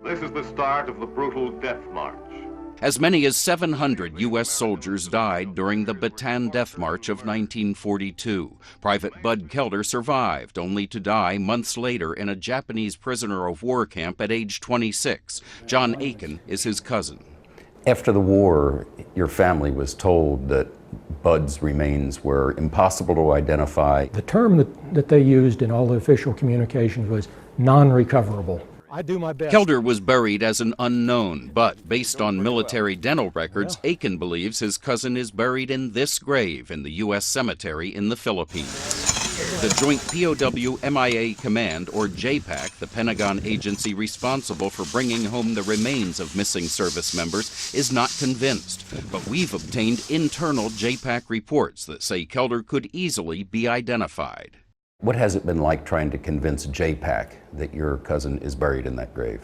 This is the start of the brutal death march. As many as 700 U.S. soldiers died during the Bataan Death March of 1942. Private Bud Kelder survived, only to die months later in a Japanese prisoner of war camp at age 26. John Aiken is his cousin. After the war, your family was told that Bud's remains were impossible to identify. The term that they used in all the official communications was non-recoverable. I do my best. Kelder was buried as an unknown, but based on military dental records, Aiken believes his cousin is buried in this grave in the U.S. cemetery in the Philippines. The Joint POW-MIA Command, or JPAC, the Pentagon agency responsible for bringing home the remains of missing service members, is not convinced. But we've obtained internal JPAC reports that say Kelder could easily be identified. What has it been like trying to convince JPAC that your cousin is buried in that grave?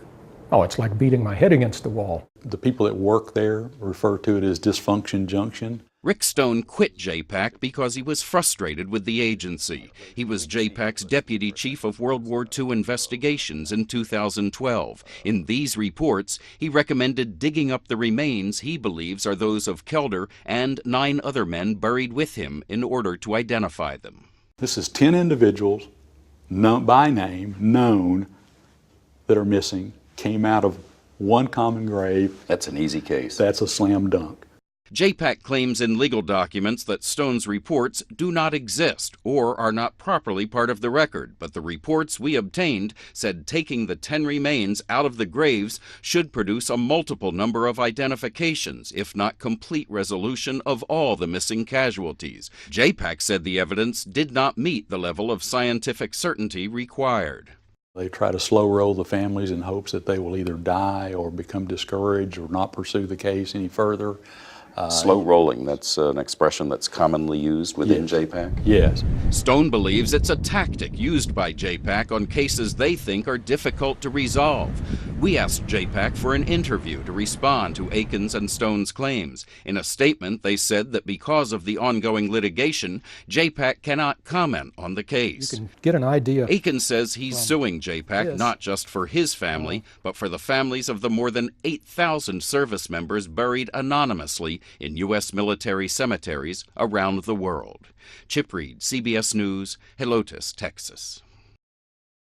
Oh, it's like beating my head against the wall. The people that work there refer to it as dysfunction junction. Rick Stone quit JPAC because he was frustrated with the agency. He was JPAC's deputy chief of World War II investigations in 2012. In these reports, he recommended digging up the remains he believes are those of Kelder and 9 other men buried with him in order to identify them. This is 10 individuals, known by name, known, that are missing, came out of one common grave. That's an easy case. That's a slam dunk. JPAC claims in legal documents that Stone's reports do not exist or are not properly part of the record, but the reports we obtained said taking the 10 remains out of the graves should produce a multiple number of identifications, if not complete resolution of all the missing casualties. JPAC said the evidence did not meet the level of scientific certainty required. They try to slow roll the families in hopes that they will either die or become discouraged or not pursue the case any further. Slow rolling, that's an expression that's commonly used within JPAC? Yes. Stone believes it's a tactic used by JPAC on cases they think are difficult to resolve. We asked JPAC for an interview to respond to Aiken's and Stone's claims. In a statement, they said that because of the ongoing litigation, JPAC cannot comment on the case. You can get an idea. Aiken says he's suing JPAC not just for his family, but for the families of the more than 8,000 service members buried anonymously in U.S. military cemeteries around the world. Chip Reid, CBS News, Helotes, Texas.